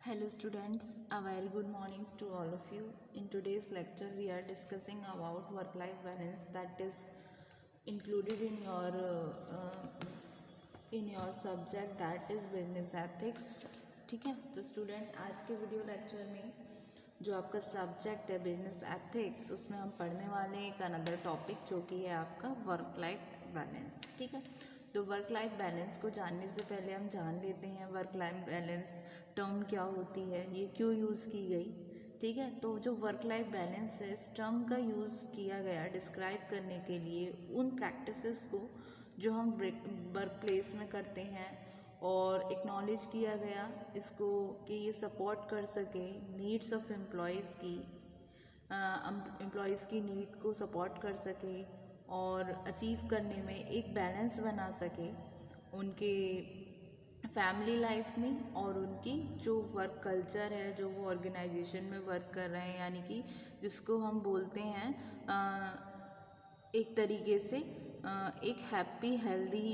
Hello students, a very good morning to all of you. In today's lecture we are discussing about work life balance that is included in your subject that is business ethics. ठीक है, तो student आज के video lecture में जो आपका subject है business ethics उसमें हम पढ़ने वाले हैं एक अनदर टॉपिक जो कि है आपका वर्क लाइफ बैलेंस। ठीक है, तो वर्क लाइफ बैलेंस को जानने से पहले हम जान लेते हैं वर्क लाइफ बैलेंस टर्म क्या होती है, ये क्यों यूज़ की गई। ठीक है, तो जो वर्क लाइफ बैलेंस है इस टर्म का यूज़ किया गया डिस्क्राइब करने के लिए उन प्रैक्टिसेस को जो हम वर्क प्लेस में करते हैं और एक्नॉलेज किया गया इसको कि ये सपोर्ट कर सके नीड्स ऑफ एम्प्लॉयज़ की नीड को सपोर्ट कर सके और अचीव करने में एक बैलेंस बना सके उनके फैमिली लाइफ में और उनकी जो वर्क कल्चर है जो वो ऑर्गेनाइजेशन में वर्क कर रहे हैं, यानी कि जिसको हम बोलते हैं एक तरीके से एक हैप्पी हेल्दी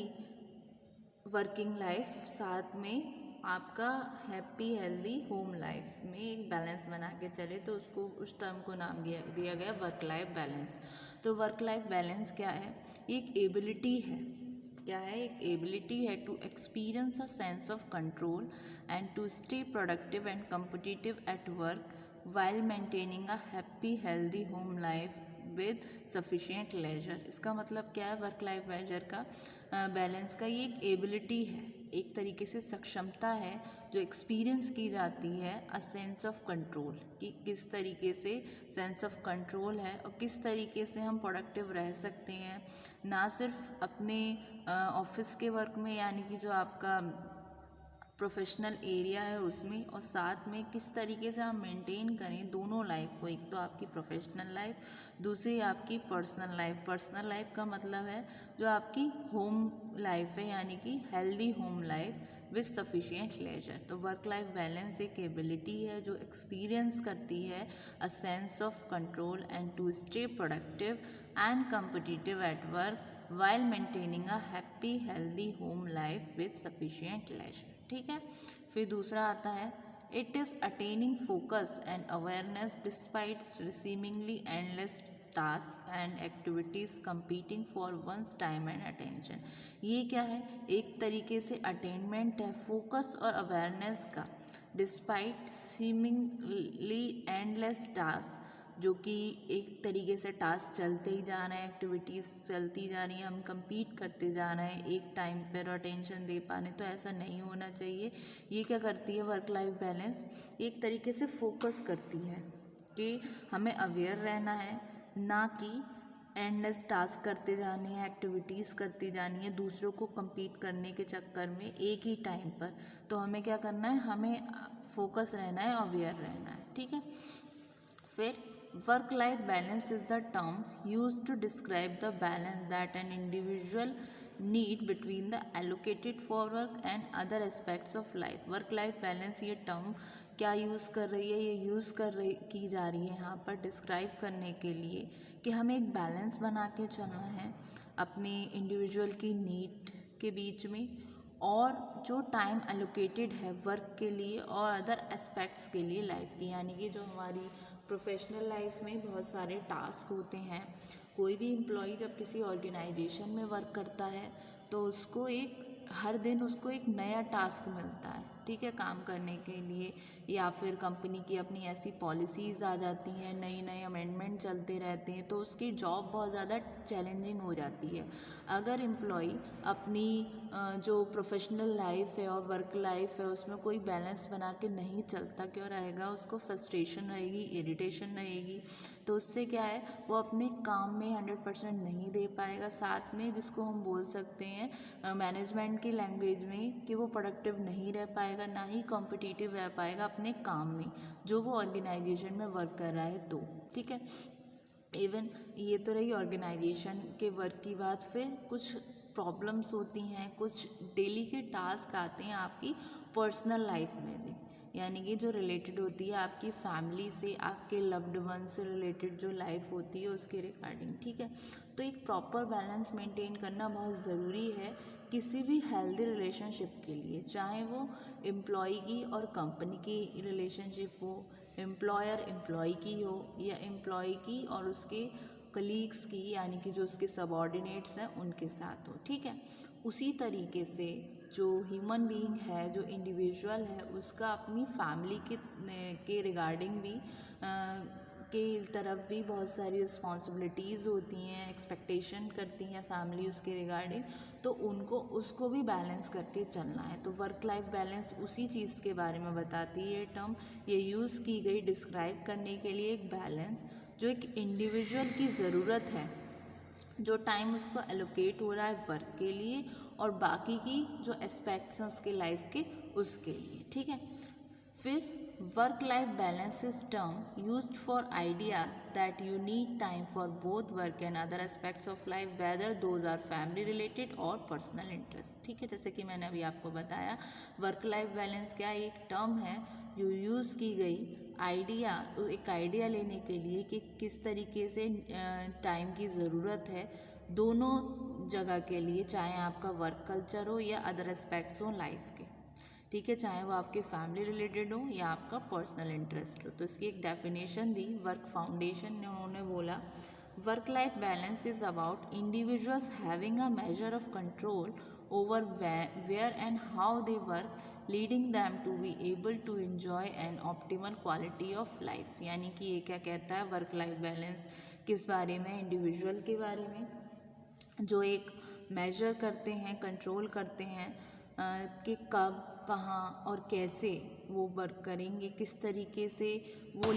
वर्किंग लाइफ, साथ में आपका हैप्पी हेल्दी होम लाइफ में एक बैलेंस बना के चले, तो उसको उस टर्म को नाम दिया गया वर्क लाइफ बैलेंस। तो वर्क लाइफ बैलेंस क्या है? एक एबिलिटी है। क्या है? एक एबिलिटी है to experience a sense of control and to stay productive and competitive at work while maintaining a happy healthy home life with sufficient leisure. इसका मतलब क्या है? वर्क लाइफ लेजर का बैलेंस का ये एक एबिलिटी है, एक तरीके से सक्षमता है जो एक्सपीरियंस की जाती है अ सेंस ऑफ कंट्रोल, कि किस तरीके से सेंस ऑफ कंट्रोल है और किस तरीके से हम प्रोडक्टिव रह सकते हैं, ना सिर्फ अपने ऑफिस के वर्क में यानी कि जो आपका प्रोफेशनल एरिया है उसमें, और साथ में किस तरीके से हम मेंटेन करें दोनों लाइफ को, एक तो आपकी प्रोफेशनल लाइफ, दूसरी आपकी पर्सनल लाइफ। पर्सनल लाइफ का मतलब है जो आपकी होम लाइफ है, यानी कि healthy home life with sufficient leisure. तो वर्क लाइफ बैलेंस एक एबिलिटी है जो एक्सपीरियंस करती है a sense of control and to stay productive and competitive at work while maintaining a happy healthy home life with sufficient leisure। ठीक है, फिर दूसरा आता है it is attaining focus and awareness despite seemingly endless task and activities competing for one's time and attention. ये क्या है? एक तरीके से अटेनमेंट है फोकस और अवेयरनेस का डिस्पाइट सीमिंगली एंडलेस टास्क, जो कि एक तरीके से टास्क चलते ही जा रहे हैं, एक्टिविटीज़ चलती जा रही हैं, हम compete करते जा रहे हैं एक टाइम पर और टेंशन दे पाने, तो ऐसा नहीं होना चाहिए। ये क्या करती है वर्क लाइफ बैलेंस? एक तरीके से फोकस करती है कि हमें अवेयर रहना है, ना कि एंडलेस टास्क करते जाने हैं, एक्टिविटीज़ करती जानी है दूसरों को compete करने के चक्कर में एक ही टाइम पर। तो हमें क्या करना है? हमें फोकस रहना है, अवेयर रहना है। ठीक है, फिर work life balance is the term used to describe the balance that an individual need between the allocated for work and other aspects of life। work life balance ये टर्म क्या use कर रही है? ये यूज़ की जा रही है यहाँ पर डिस्क्राइब करने के लिए कि हमें एक बैलेंस बना के चलना है अपने इंडिविजुअल की नीड के बीच में और जो टाइम एलोकेटेड है वर्क के लिए और अदर एस्पेक्ट्स के लिए लाइफ की, यानी कि जो हमारी प्रोफेशनल लाइफ में बहुत सारे टास्क होते हैं। कोई भी एम्प्लॉय जब किसी ऑर्गेनाइजेशन में वर्क करता है तो उसको हर दिन उसको एक नया टास्क मिलता है, ठीक है, काम करने के लिए, या फिर कंपनी की अपनी ऐसी पॉलिसीज़ आ जाती हैं, नई नए अमेंडमेंट चलते रहते हैं, तो उसकी जॉब बहुत ज़्यादा चैलेंजिंग हो जाती है। अगर एम्प्लॉय अपनी जो प्रोफेशनल लाइफ है और वर्क लाइफ है उसमें कोई बैलेंस बना के नहीं चलता, क्यों रहेगा? उसको फ्रस्ट्रेशन रहेगी, इरिटेशन रहेगी, तो उससे क्या है वो अपने काम में 100% नहीं दे पाएगा। साथ में जिसको हम बोल सकते हैं मैनेजमेंट की लैंग्वेज में कि वो प्रोडक्टिव नहीं रह पाएगा, ना ही कॉम्पिटिटिव रह पाएगा अपने काम में जो वो ऑर्गेनाइजेशन में वर्क कर रहा है। तो ठीक है, इवन ये तो रही ऑर्गेनाइजेशन के वर्क की बात। फिर कुछ प्रॉब्लम्स होती हैं, कुछ डेली के टास्क आते हैं आपकी पर्सनल लाइफ में भी, यानी कि जो रिलेटेड होती है आपकी फैमिली से, आपके लव्ड वन से रिलेटेड जो लाइफ होती है उसके रिगार्डिंग, ठीक है। तो एक प्रॉपर बैलेंस मेंटेन करना बहुत ज़रूरी है किसी भी हेल्दी रिलेशनशिप के लिए, चाहे वो एम्प्लॉय की और कंपनी की रिलेशनशिप हो, एम्प्लॉयर एम्प्लॉय की हो, या एम्प्लॉय की और उसके कलीग्स की यानी कि जो उसके सबॉर्डिनेट्स हैं उनके साथ हो, ठीक है। उसी तरीके से जो ह्यूमन बीइंग है, जो इंडिविजुअल है, उसका अपनी फैमिली के रिगार्डिंग भी के तरफ भी बहुत सारी रिस्पॉन्सिबिलिटीज़ होती हैं, एक्सपेक्टेशन करती हैं फैमिली उसके रिगार्डिंग, तो उनको उसको भी बैलेंस करके चलना है। तो वर्क लाइफ बैलेंस उसी चीज़ के बारे में बताती है ये टर्म। ये यूज़ की गई डिस्क्राइब करने के लिए एक बैलेंस जो एक इंडिविजुअल की ज़रूरत है, जो टाइम उसको एलोकेट हो रहा है वर्क के लिए और बाकी की जो एस्पेक्ट्स हैं उसके लाइफ के उसके लिए, ठीक है। फिर work life balance is term used for idea that you need time for both work and other aspects of life whether those are family related और पर्सनल इंटरेस्ट, ठीक है। जैसे कि मैंने अभी आपको बताया वर्क लाइफ बैलेंस क्या एक टर्म है जो यूज़ की गई एक आइडिया लेने के लिए कि किस तरीके से टाइम की ज़रूरत है दोनों जगह के लिए, चाहे आपका वर्क कल्चर हो या अदर एस्पेक्ट्स हो लाइफ के, ठीक है, चाहे वो आपके फैमिली रिलेटेड हो या आपका पर्सनल इंटरेस्ट हो। तो इसकी एक डेफिनेशन दी वर्क फाउंडेशन ने, उन्होंने बोला work life balance is about individuals having a measure of control over where and how they work, leading them to be able to enjoy an optimal quality of life। यानी कि ये क्या कहता है work life balance किस बारे में, individual के बारे में, जो एक मेजर करते हैं, कंट्रोल करते हैं कि कब, कहाँ और कैसे वो वर्क करेंगे, किस तरीके से वो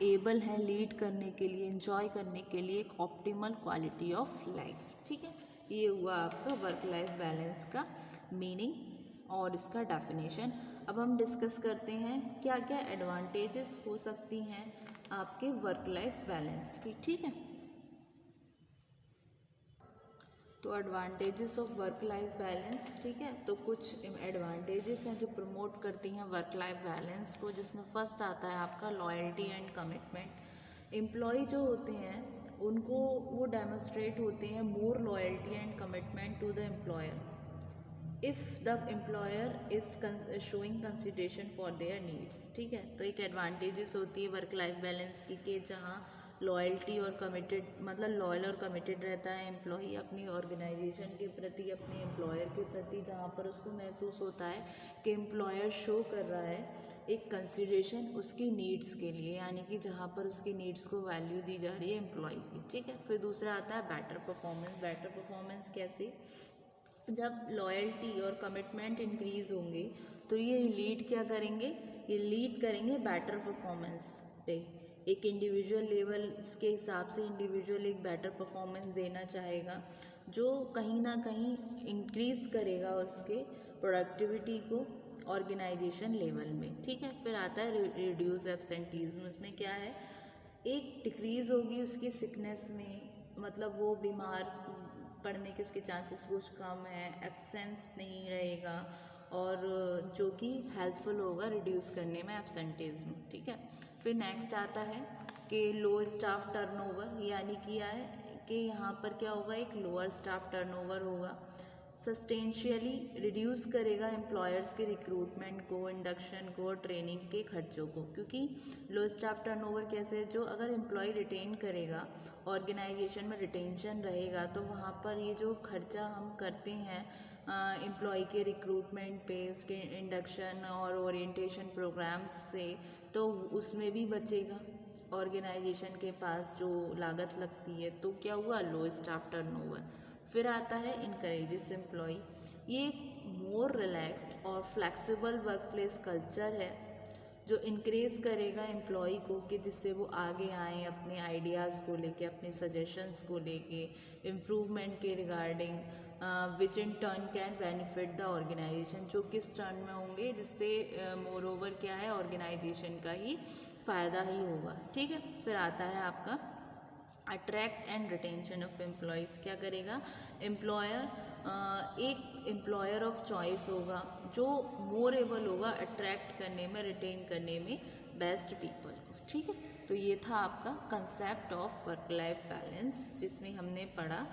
एबल है लीड करने के लिए, एंजॉय करने के लिए एक ऑप्टिमल क्वालिटी ऑफ लाइफ, ठीक है। ये हुआ आपका वर्क लाइफ बैलेंस का मीनिंग और इसका डेफिनेशन। अब हम डिस्कस करते हैं क्या क्या एडवांटेजेस हो सकती हैं आपके वर्क लाइफ बैलेंस की, ठीक है। तो advantages of work life balance, ठीक है। तो कुछ एडवांटेजेस हैं जो प्रमोट करती हैं वर्क लाइफ बैलेंस को, जिसमें फर्स्ट आता है आपका लॉयल्टी एंड कमिटमेंट। एम्प्लॉय जो होते हैं उनको वो डेमोस्ट्रेट होते हैं more loyalty and commitment to the employer if the employer is showing consideration for their needs, ठीक है। तो एक एडवांटेजेस होती है वर्क लाइफ बैलेंस की कि जहाँ लॉयल्टी और कमिटेड, मतलब लॉयल और कमिटेड रहता है एम्प्लॉई अपनी ऑर्गेनाइजेशन के प्रति, अपने एम्प्लॉयर के प्रति, जहाँ पर उसको महसूस होता है कि एम्प्लॉयर शो कर रहा है एक कंसिडरेशन उसकी नीड्स के लिए, यानी कि जहाँ पर उसकी नीड्स को वैल्यू दी जा रही है एम्प्लॉई की, ठीक है। फिर दूसरा आता है बेटर परफॉर्मेंस। बेटर परफॉर्मेंस कैसे, जब लॉयल्टी और कमिटमेंट इंक्रीज होंगे तो ये लीड क्या करेंगे, ये लीड करेंगे बेटर परफॉर्मेंस पे। एक इंडिविजुअल लेवल के हिसाब से इंडिविजुअल एक बेटर परफॉर्मेंस देना चाहेगा जो कहीं ना कहीं इंक्रीज करेगा उसके प्रोडक्टिविटी को ऑर्गेनाइजेशन लेवल में, ठीक है। फिर आता है रिड्यूस एब्सेंटीज्म। इसमें क्या है, एक डिक्रीज होगी उसकी सिकनेस में, मतलब वो बीमार पड़ने के उसके चांसेस कुछ कम है, एब्सेंस नहीं रहेगा, और जो कि हेल्पफुल होगा रिड्यूस करने में एब्सेंटेज्म, ठीक है। फिर नेक्स्ट आता है कि लो स्टाफ टर्नओवर, यानी कि यहाँ पर क्या होगा, एक लोअर स्टाफ टर्नओवर होगा, सस्टेंशियली रिड्यूस करेगा एम्प्लॉयर्स के रिक्रूटमेंट को, इंडक्शन को, ट्रेनिंग के खर्चों को। क्योंकि लो स्टाफ टर्नओवर कैसे, जो अगर एम्प्लॉय रिटेन करेगा, ऑर्गेनाइजेशन में रिटेंशन रहेगा, तो वहाँ पर ये जो खर्चा हम करते हैं एम्प्लॉय के रिक्रूटमेंट पे, उसके इंडक्शन और ओरिएंटेशन प्रोग्राम्स से, तो उसमें भी बचेगा ऑर्गेनाइजेशन के पास जो लागत लगती है। तो क्या हुआ, लो स्टाफ टर्नओवर। फिर आता है इनकरेजेस एम्प्लॉय, ये मोर रिलैक्स्ड और फ्लेक्सिबल वर्कप्लेस कल्चर है जो इनक्रेज करेगा एम्प्लॉय को कि जिससे वो आगे आएँ अपने आइडियाज़ को लेके, अपने सजेशंस को लेके, इम्प्रूवमेंट के regarding, which in turn can benefit the organization, जो किस टर्न में होंगे जिससे मोर ओवर क्या है, ऑर्गेनाइजेशन का ही फ़ायदा ही होगा, ठीक है। फिर आता है आपका attract and retention of employees. क्या करेगा, एम्प्लॉयर एक एम्प्लॉयर ऑफ चॉइस होगा जो मोर एबल होगा अट्रैक्ट करने में, रिटेन करने में बेस्ट पीपल को। ठीक है, तो ये था आपका concept of work life balance, जिसमें हमने पढ़ा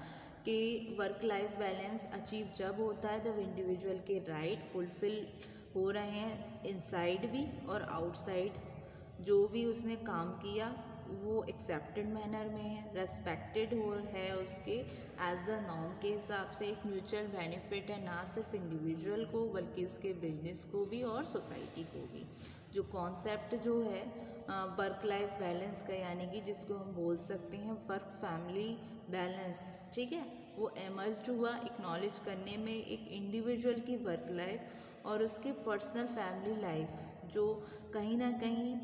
कि वर्क लाइफ बैलेंस अचीव जब होता है जब इंडिविजुअल के राइट फुलफिल हो रहे हैं इनसाइड भी और आउटसाइड। जो भी उसने काम किया वो एक्सेप्टेड मैनर में है, रेस्पेक्टेड हो है उसके एज द नॉर्म के हिसाब से, एक म्यूचुअल बेनिफिट है ना सिर्फ इंडिविजुअल को बल्कि उसके बिजनेस को भी और सोसाइटी को भी। जो कॉन्सेप्ट जो है वर्क लाइफ बैलेंस का, यानी कि जिसको हम बोल सकते हैं वर्क फैमिली बैलेंस, ठीक है, वो एमर्ज हुआ एक्नॉलेज करने में एक इंडिविजुअल की वर्क लाइफ और उसके पर्सनल फैमिली लाइफ जो कहीं ना कहीं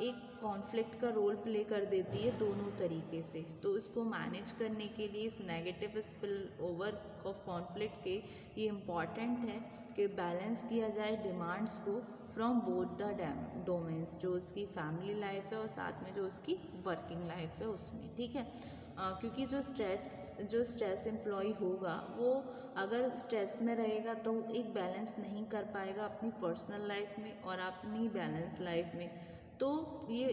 एक कॉन्फ्लिक्ट का रोल प्ले कर देती है दोनों तरीके से। तो इसको मैनेज करने के लिए इस negative spill over of conflict के ये इम्पॉर्टेंट है कि बैलेंस किया जाए डिमांड्स को फ्रॉम बोथ द डोमेन्स, जो उसकी फैमिली लाइफ है और साथ में जो उसकी वर्किंग लाइफ है उसमें। ठीक है, क्योंकि जो स्ट्रेस एम्प्लॉय होगा वो अगर स्ट्रेस में रहेगा तो एक बैलेंस नहीं कर पाएगा अपनी पर्सनल लाइफ में और अपनी बैलेंस लाइफ में। तो ये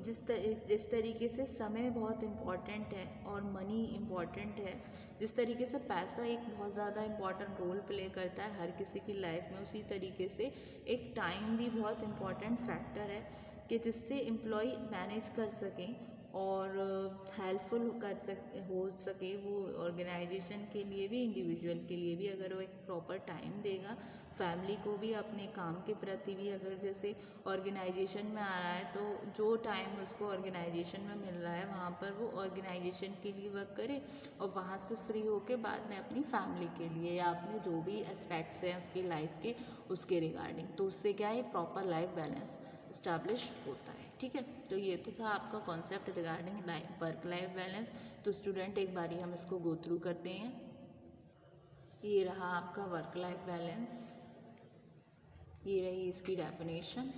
जिस तरीके से समय बहुत इम्पॉर्टेंट है और मनी इम्पॉर्टेंट है, जिस तरीके से पैसा एक बहुत ज़्यादा इम्पॉर्टेंट रोल प्ले करता है हर किसी की लाइफ में, उसी तरीके से एक टाइम भी बहुत इम्पॉर्टेंट फैक्टर है कि जिससे एम्प्लॉय मैनेज कर सकें और हेल्पफुल हो सके वो ऑर्गेनाइजेशन के लिए भी, इंडिविजुअल के लिए भी। अगर वो एक प्रॉपर टाइम देगा फैमिली को भी, अपने काम के प्रति भी, अगर जैसे ऑर्गेनाइजेशन में आ रहा है तो जो टाइम उसको ऑर्गेनाइजेशन में मिल रहा है वहाँ पर वो ऑर्गेनाइजेशन के लिए वर्क करे और वहाँ से फ्री होके बाद में अपनी फैमिली के लिए या अपने जो भी एस्पेक्ट्स हैं उसकी लाइफ के उसके रिगार्डिंग, तो उससे क्या है प्रॉपर लाइफ बैलेंस इस्टेब्लिश होता है। ठीक है, तो ये तो था आपका concept regarding work life balance. तो स्टूडेंट एक बारी हम इसको गो थ्रू करते हैं। ये रहा आपका वर्क लाइफ बैलेंस, ये रही इसकी डेफिनेशन,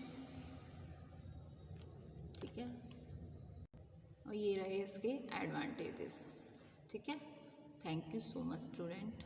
ठीक है, और ये रहे इसके एडवांटेजेस। ठीक है, thank you so much student.